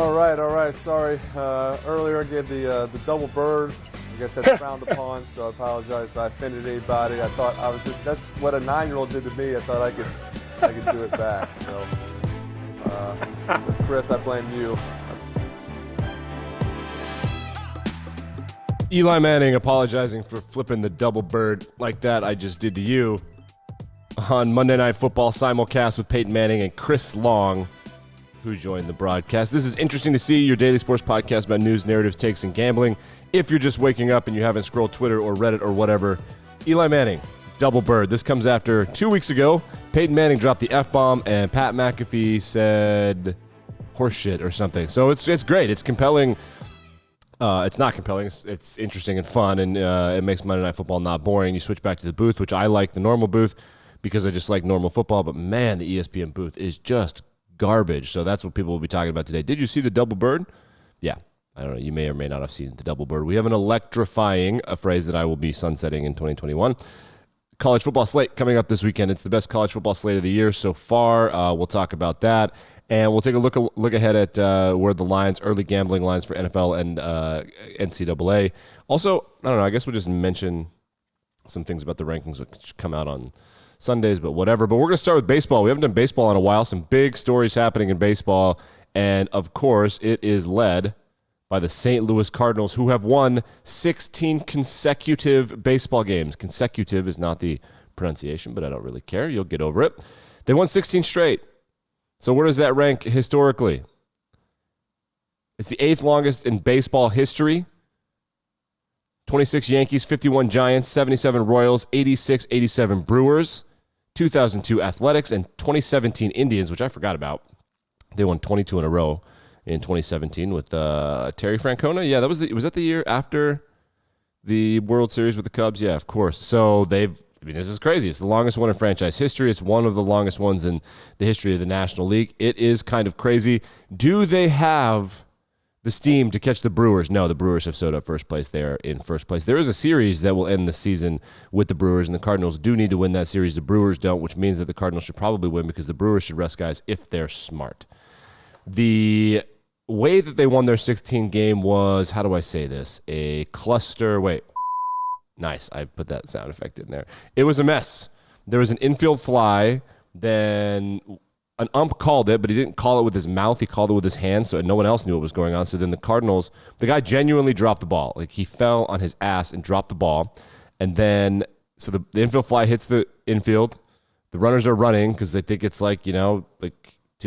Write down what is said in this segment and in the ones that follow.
All right. Sorry. Earlier I gave the double bird. I guess that's frowned upon, so I apologize if I offended anybody. I thought I was that's what a 9-year-old did to me. I thought I could do it back. So, Chris, I blame you. Eli Manning apologizing for flipping the double bird like that I just did to you on Monday Night Football simulcast with Peyton Manning and Chris Long, who joined the broadcast. This is Interesting to See, your daily sports podcast about news, narratives, takes, and gambling. If you're just waking up and you haven't scrolled Twitter or Reddit or whatever, Eli Manning, double bird. This comes after 2 weeks ago. Peyton Manning dropped the F-bomb, and Pat McAfee said horseshit or something. So it's great. It's compelling. It's not compelling. It's interesting and fun, and it makes Monday Night Football not boring. You switch back to the booth, which I like the normal booth because I just like normal football. But, man, the ESPN booth is just garbage. So that's what people will be talking about today. Did you see the double bird? Yeah. I don't know. You may or may not have seen the double bird. We have an electrifying, a phrase that I will be sunsetting in 2021. College football slate coming up this weekend. It's the best college football slate of the year so far. We'll talk about that. And we'll take a look ahead at where the lines, early gambling lines for NFL and NCAA. Also, I don't know, I guess we'll just mention some things about the rankings which come out on Sundays, but whatever. But we're going to start with baseball. We haven't done baseball in a while. Some big stories happening in baseball. And, of course, it is led by the St. Louis Cardinals, who have won 16 consecutive baseball games. Consecutive is not the pronunciation, but I don't really care. You'll get over it. They won 16 straight. So where does that rank historically? It's the 8th longest in baseball history. 26 Yankees, 51 Giants, 77 Royals, 86-87 Brewers, 2002 Athletics, and 2017 Indians, which I forgot about. They won 22 in a row in 2017 with Terry Francona. Yeah, was that the year after the World Series with the Cubs? Yeah, of course. So this is crazy. It's the longest one in franchise history. It's one of the longest ones in the history of the National League. It is kind of crazy. Do they have the steam to catch the Brewers? No, the Brewers have sewed up first place. They are in first place. There is a series that will end the season with the Brewers, and the Cardinals do need to win that series. The Brewers don't, which means that the Cardinals should probably win because the Brewers should rest guys if they're smart. The way that they won their 16 game was, how do I say this? A cluster. Wait. Nice. I put that sound effect in there. It was a mess. There was an infield fly. Then an ump called it, but he didn't call it with his mouth. He called it with his hands, so no one else knew what was going on. So then the Cardinals, the guy genuinely dropped the ball. Like, he fell on his ass and dropped the ball. And then, so the infield fly hits the infield. The runners are running because they think it's like 2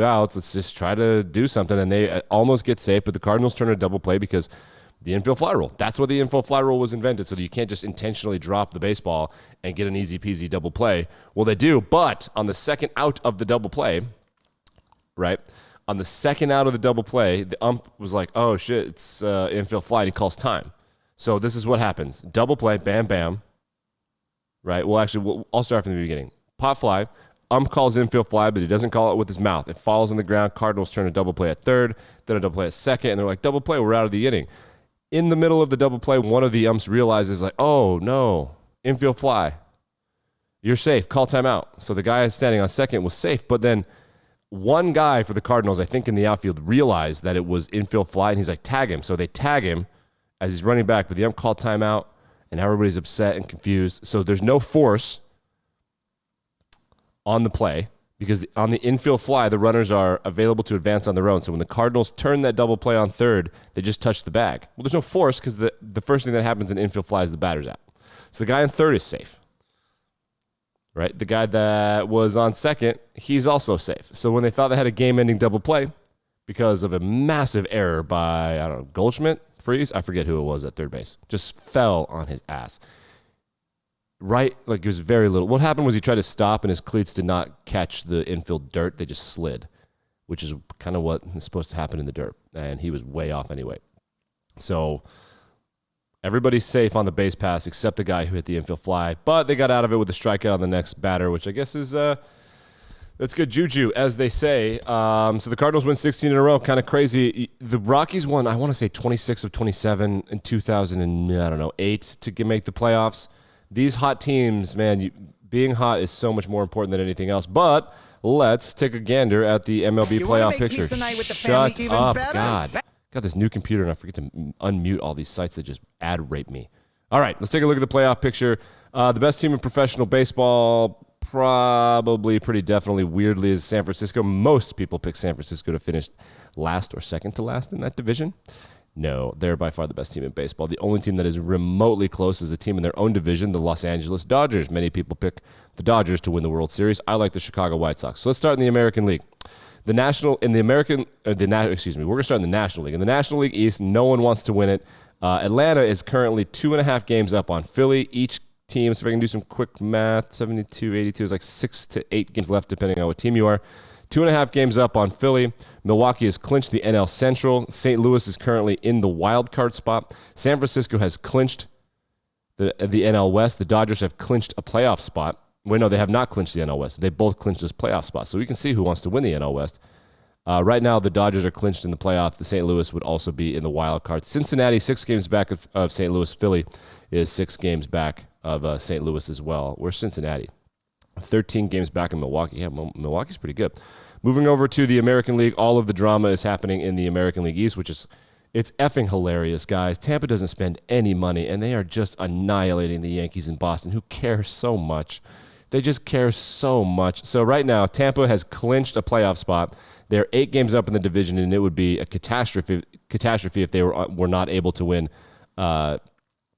outs. Let's just try to do something. And they almost get safe, but the Cardinals turn a double play because the infield fly rule. That's what the infield fly rule was invented, so that you can't just intentionally drop the baseball and get an easy-peasy double play. Well, they do, but on the second out of the double play, right, on the second out of the double play, the ump was like, oh, shit, it's infield fly, and he calls time. So this is what happens. Double play, bam, bam, right? Well, actually, I'll start from the beginning. Pop fly. Ump calls infield fly, but he doesn't call it with his mouth. It falls on the ground. Cardinals turn a double play at third, then a double play at second, and they're like, double play, we're out of the inning. In the middle of the double play, one of the umps realizes, like, oh, no, infield fly. You're safe. Call timeout. So the guy standing on second was safe, but then one guy for the Cardinals, I think in the outfield, realized that it was infield fly, and he's like, tag him. So they tag him as he's running back, but the ump called timeout, and everybody's upset and confused. So there's no force on the play because on the infield fly, the runners are available to advance on their own. So when the Cardinals turn that double play on third, they just touch the bag. Well, there's no force because the first thing that happens in infield fly is the batter's out. So the guy on third is safe, right? The guy that was on second, he's also safe. So when they thought they had a game-ending double play because of a massive error by, I don't know, Goldschmidt, Freeze, I forget who it was at third base, just fell on his ass. Right, like it was very little. What happened was he tried to stop, and his cleats did not catch the infield dirt. They just slid, which is kind of what is supposed to happen in the dirt. And he was way off anyway. So everybody's safe on the base pass except the guy who hit the infield fly. But they got out of it with a strikeout on the next batter, which I guess is that's good juju, as they say. So the Cardinals win 16 in a row. Kind of crazy. The Rockies won, I want to say, 26 of 27 in 2008 to make the playoffs. These hot teams, man, being hot is so much more important than anything else. But let's take a gander at the MLB playoff picture. Shut up, God. Got this new computer, and I forget to unmute all these sites that just ad rape me. All right, let's take a look at the playoff picture. The best team in professional baseball, probably pretty definitely, weirdly, is San Francisco. Most people pick San Francisco to finish last or second to last in that division. No, they're by far the best team in baseball. The only team that is remotely close is a team in their own division, the Los Angeles Dodgers. Many people pick the Dodgers to win the World Series. I like the Chicago White Sox. So let's start in the American League. We're going to start in the National League. In the National League East, no one wants to win it. Atlanta is currently 2.5 games up on Philly. Each team, so if I can do some quick math, 72, 82 is like 6 to 8 games left, depending on what team you are. 2.5 games up on Philly. Milwaukee has clinched the NL Central. St. Louis is currently in the wild card spot. San Francisco has clinched the NL West. The Dodgers have clinched a playoff spot. Wait, no, they have not clinched the NL West. They both clinched this playoff spot. So we can see who wants to win the NL West. Right now, the Dodgers are clinched in the playoff. The St. Louis would also be in the wild card. Cincinnati, 6 games back of St. Louis. Philly is 6 games back of St. Louis as well. Where's Cincinnati? 13 games back in Milwaukee. Yeah, Milwaukee's pretty good. Moving over to the American League, all of the drama is happening in the American League East, which is, it's effing hilarious, guys. Tampa doesn't spend any money, and they are just annihilating the Yankees in Boston, who care so much. They just care so much. So right now, Tampa has clinched a playoff spot. They're 8 games up in the division, and it would be a catastrophe if they were not able to win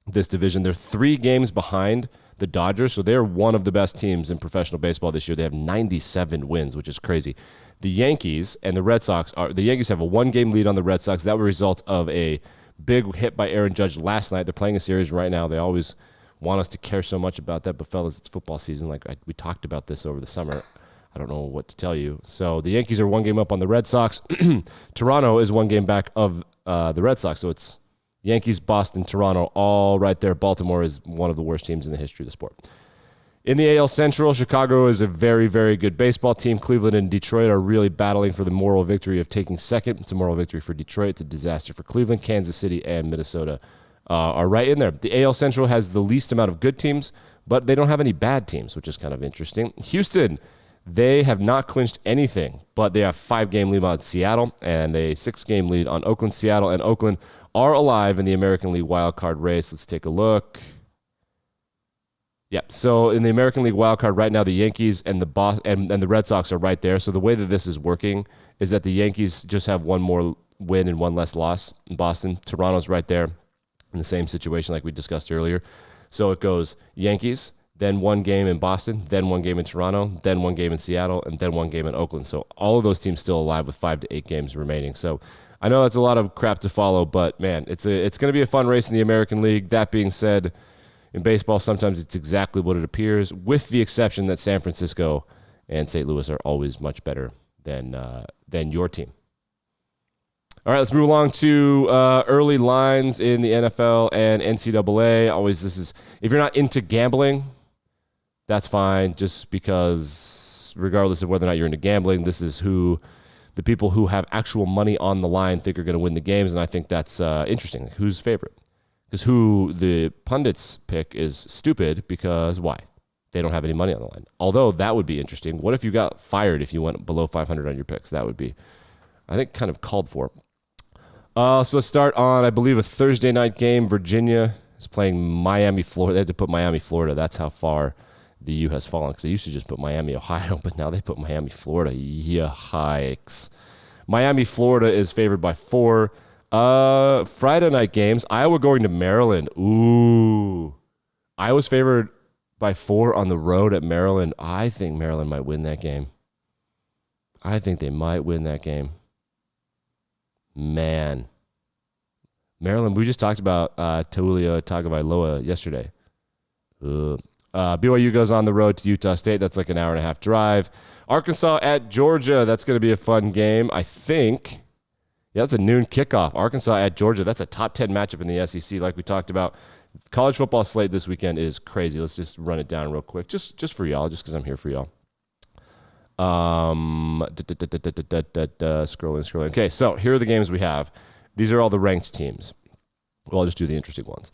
this division. They're 3 games behind the Dodgers, so they're one of the best teams in professional baseball this year. They have 97 wins, which is crazy. The Yankees and the Red Sox the Yankees have a 1-game lead on the Red Sox. That was a result of a big hit by Aaron Judge last night. They're playing a series right now. They always want us to care so much about that, but fellas, it's football season. We talked about this over the summer. I don't know what to tell you. So the Yankees are 1 game up on the Red Sox. Toronto is 1 game back of the Red Sox. So it's Yankees, Boston, Toronto, all right there. Baltimore is one of the worst teams in the history of the sport. In the AL Central, Chicago is a very, very good baseball team. Cleveland and Detroit are really battling for the moral victory of taking second. It's a moral victory for Detroit. It's a disaster for Cleveland. Kansas City and Minnesota are right in there. The AL Central has the least amount of good teams, but they don't have any bad teams, which is kind of interesting. Houston, they have not clinched anything, but they have 5-game lead on Seattle and a 6-game lead on Oakland. Seattle and Oakland are alive in the American League wild card race. Let's take a look. Yeah, so in the American League wild card right now, the Yankees and the Red Sox are right there. So the way that this is working is that the Yankees just have 1 more win and 1 less loss in Boston. Toronto's right there in the same situation like we discussed earlier. So it goes Yankees, then 1 game in Boston, then 1 game in Toronto, then 1 game in Seattle, and then 1 game in Oakland. So all of those teams still alive with 5 to 8 games remaining. So I know that's a lot of crap to follow, but man, it's going to be a fun race in the American League. That being said, in baseball, sometimes it's exactly what it appears, with the exception that San Francisco and St. Louis are always much better than your team. All right, let's move along to early lines in the NFL and NCAA. Always, if you're not into gambling, that's fine, just because regardless of whether or not you're into gambling, this is who the people who have actual money on the line think are going to win the games, and I think that's interesting. Who's favorite? Because who the pundits pick is stupid, because why? They don't have any money on the line. Although that would be interesting. What if you got fired if you went below 500 on your picks? That would be, I think, kind of called for. So let's start on, I believe, a Thursday night game. Virginia is playing Miami, Florida. They had to put Miami, Florida. That's how far the U has fallen, because they used to just put Miami, Ohio, but now they put Miami, Florida. Yikes. Miami, Florida is favored by 4. Friday night games, Iowa going to Maryland. Ooh. Iowa's favored by 4 on the road at Maryland. I think Maryland might win that game. I think they might win that game. Man. Maryland, we just talked about Taulia Tagovailoa yesterday. BYU goes on the road to Utah State. That's like an hour and a half drive. Arkansas at Georgia. That's going to be a fun game, I think. Yeah, that's a noon kickoff. Arkansas at Georgia. That's a top 10 matchup in the SEC, like we talked about. College football slate this weekend is crazy. Let's just run it down real quick, just for y'all, just because I'm here for y'all. Scrolling. Okay, so here are the games we have. These are all the ranked teams. Well, I'll just do the interesting ones.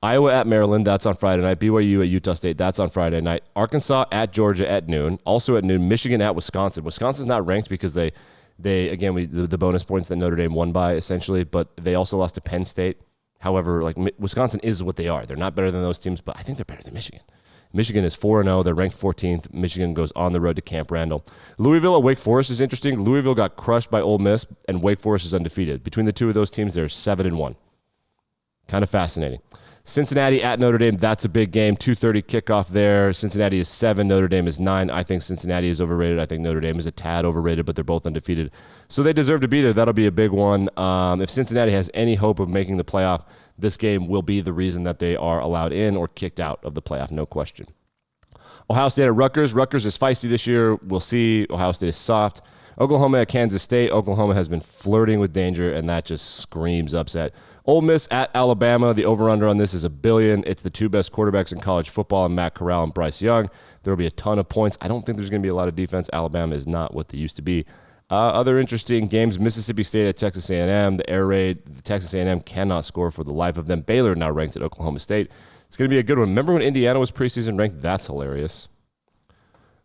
Iowa at Maryland, that's on Friday night. BYU at Utah State, that's on Friday night. Arkansas at Georgia at noon, also at noon. Michigan at Wisconsin. Wisconsin's not ranked because the bonus points that Notre Dame won by, essentially, but they also lost to Penn State. However, like Wisconsin is what they are. They're not better than those teams, but I think they're better than Michigan. Michigan is 4-0. They're ranked 14th. Michigan goes on the road to Camp Randall. Louisville at Wake Forest is interesting. Louisville got crushed by Ole Miss, and Wake Forest is undefeated. Between the two of those teams, they're 7-1. Kind of fascinating. Cincinnati at Notre Dame, that's a big game. 2:30 kickoff there. Cincinnati is 7, Notre Dame is 9. I think Cincinnati is overrated. I think Notre Dame is a tad overrated, but they're both undefeated. So they deserve to be there. That'll be a big one. If Cincinnati has any hope of making the playoff, this game will be the reason that they are allowed in or kicked out of the playoff, no question. Ohio State at Rutgers. Rutgers is feisty this year. We'll see. Ohio State is soft. Oklahoma at Kansas State. Oklahoma has been flirting with danger, and that just screams upset. Ole Miss at Alabama. The over-under on this is 1 billion. It's the two best quarterbacks in college football, Matt Corral and Bryce Young. There will be a ton of points. I don't think there's going to be a lot of defense. Alabama is not what they used to be. Other interesting games, Mississippi State at Texas A&M. The air raid, the Texas A&M cannot score for the life of them. Baylor now ranked at Oklahoma State. It's going to be a good one. Remember when Indiana was preseason ranked? That's hilarious.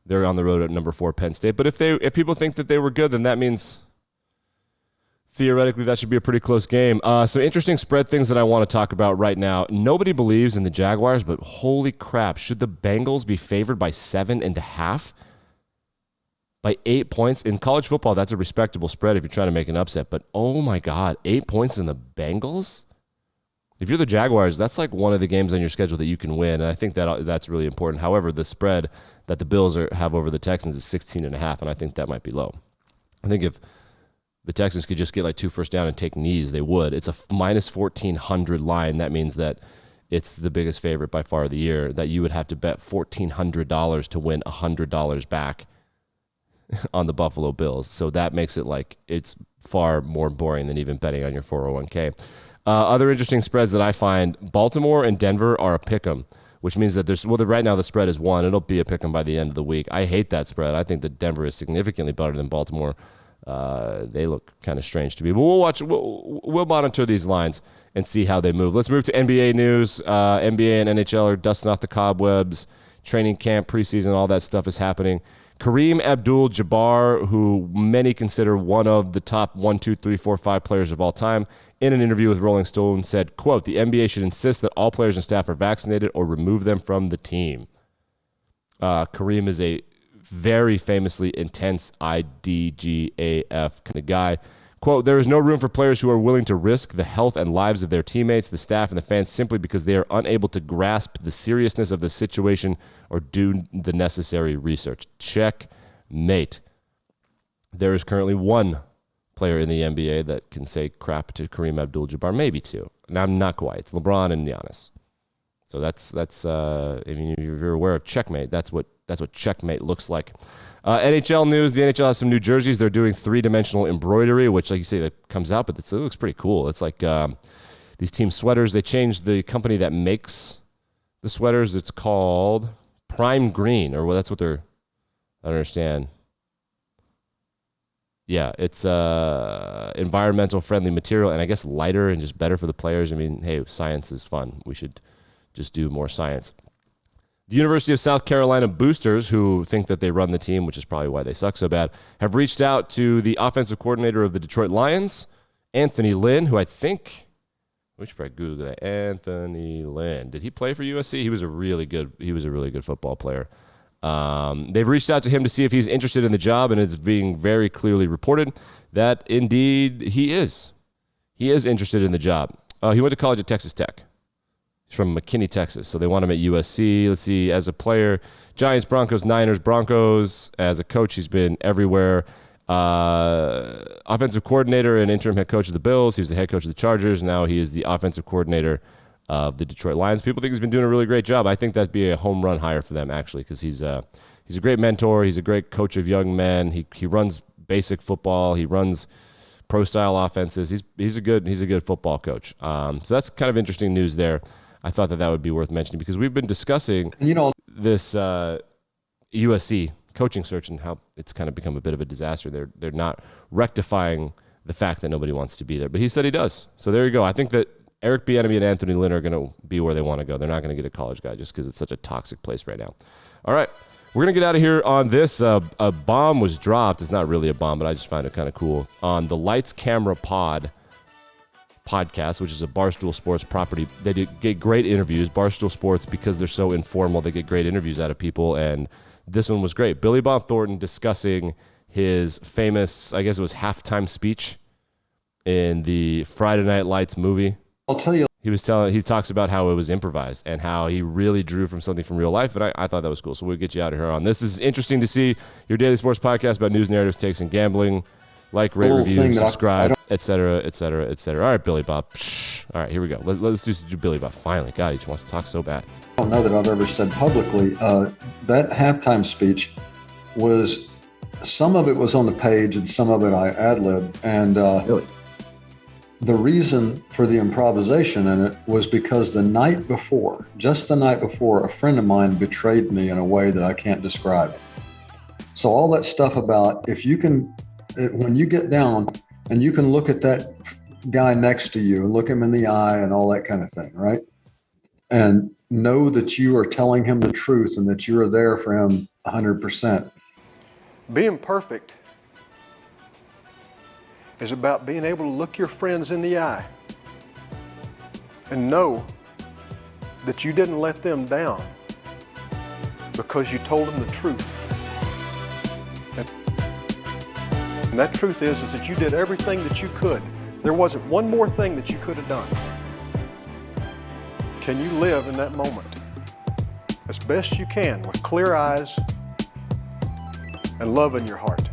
They're on the road at number 4 Penn State. But if people think that they were good, then that means theoretically that should be a pretty close game. Some interesting spread things that I want to talk about right now. Nobody believes in the Jaguars, but holy crap, should the Bengals be favored by 7.5? By 8 points? In college football, that's a respectable spread if you're trying to make an upset. But oh my God, 8 points in the Bengals? If you're the Jaguars, that's like one of the games on your schedule that you can win, and I think that's really important. However, the spread that the Bills have over the Texans is 16.5, and I think that might be low. I think if the Texans could just get like 2 first down and take knees, they would. It's a minus 1,400 line. That means that it's the biggest favorite by far of the year, that you would have to bet $1,400 to win $100 back on the Buffalo Bills. So that makes it like it's far more boring than even betting on your 401k. Other interesting spreads that I find, Baltimore and Denver are a pick'em, which means that right now the spread is 1. It'll be a pick'em by the end of the week. I hate that spread. I think that Denver is significantly better than Baltimore. They look kind of strange to me. But we'll monitor these lines and see how they move. Let's move to NBA news. NBA and NHL are dusting off the cobwebs. Training camp, preseason, all that stuff is happening. Kareem Abdul-Jabbar, who many consider one of the top 1, 2, 3, 4, 5 players of all time, in an interview with Rolling Stone said, quote, "The NBA should insist that all players and staff are vaccinated or remove them from the team." Kareem is a very famously intense IDGAF kind of guy. Quote, "There is no room for players who are willing to risk the health and lives of their teammates, the staff, and the fans simply because they are unable to grasp the seriousness of the situation or do the necessary research." Checkmate. There is currently one player in the NBA that can say crap to Kareem Abdul-Jabbar, maybe 2. Now, I'm not quite. It's LeBron and Giannis. So that's if you're aware of checkmate, that's what checkmate looks like. NHL news, the NHL has some new jerseys. They're doing 3-dimensional embroidery, which, like you say, that comes out, but it looks pretty cool. It's like these team sweaters. They changed the company that makes the sweaters. It's called Prime Green, or that's what I don't understand. Yeah, it's environmental friendly material, and I guess lighter and just better for the players. I mean, hey, science is fun. We should just do more science. The University of South Carolina boosters, who think that they run the team, which is probably why they suck so bad, have reached out to the offensive coordinator of the Detroit Lions, Anthony Lynn, who I think, we should probably Google that. Anthony Lynn. Did he play for USC? He was a really good football player. They've reached out to him to see if he's interested in the job, and it's being very clearly reported that indeed he is. He is interested in the job. He went to college at Texas Tech. He's from McKinney, Texas, so they want him at USC. Let's see, as a player, Giants, Broncos, Niners, Broncos. As a coach, he's been everywhere. Offensive coordinator and interim head coach of the Bills. He was the head coach of the Chargers. Now he is the offensive coordinator of the Detroit Lions. People think he's been doing a really great job. I think that'd be a home run hire for them, actually, because he's a great mentor. He's a great coach of young men. He runs basic football. He runs pro-style offenses. He's a good football coach. So that's kind of interesting news there. I thought that would be worth mentioning because we've been discussing this USC coaching search and how it's kind of become a bit of a disaster. They're not rectifying the fact that nobody wants to be there, but he said he does. So there you go. I think that Eric Bieniemy and Anthony Lynn are going to be where they want to go. They're not going to get a college guy just because it's such a toxic place right now. All right, we're going to get out of here on this. A bomb was dropped. It's not really a bomb, but I just find it kind of cool. On the Lights Camera podcast, which is a Barstool Sports property. They get great interviews. Barstool Sports, because they're so informal, they get great interviews out of people, and this one was great. Billy Bob Thornton discussing his famous, I guess it was halftime speech in the Friday Night Lights movie. I'll tell you. He talks about how it was improvised and how he really drew from something from real life, and I thought that was cool. So we'll get you out of here on this. This is interesting to see your daily sports podcast about news, narratives, takes, and gambling. Like, rate, review, subscribe, etc., etc., etc. All right, Billy Bob. All right, here we go. Let's just do Billy Bob. Finally, God, he just wants to talk so bad. I don't know that I've ever said publicly. That halftime speech was, some of it was on the page and some of it I ad-libbed. And really? The reason for the improvisation in it was because the night before, just the night before, a friend of mine betrayed me in a way that I can't describe. So all that stuff about when you get down and you can look at that guy next to you and look him in the eye and all that kind of thing, right? And know that you are telling him the truth and that you are there for him 100%. Being perfect is about being able to look your friends in the eye and know that you didn't let them down because you told them the truth. And that truth is that you did everything that you could. There wasn't one more thing that you could have done. Can you live in that moment as best you can with clear eyes and love in your heart?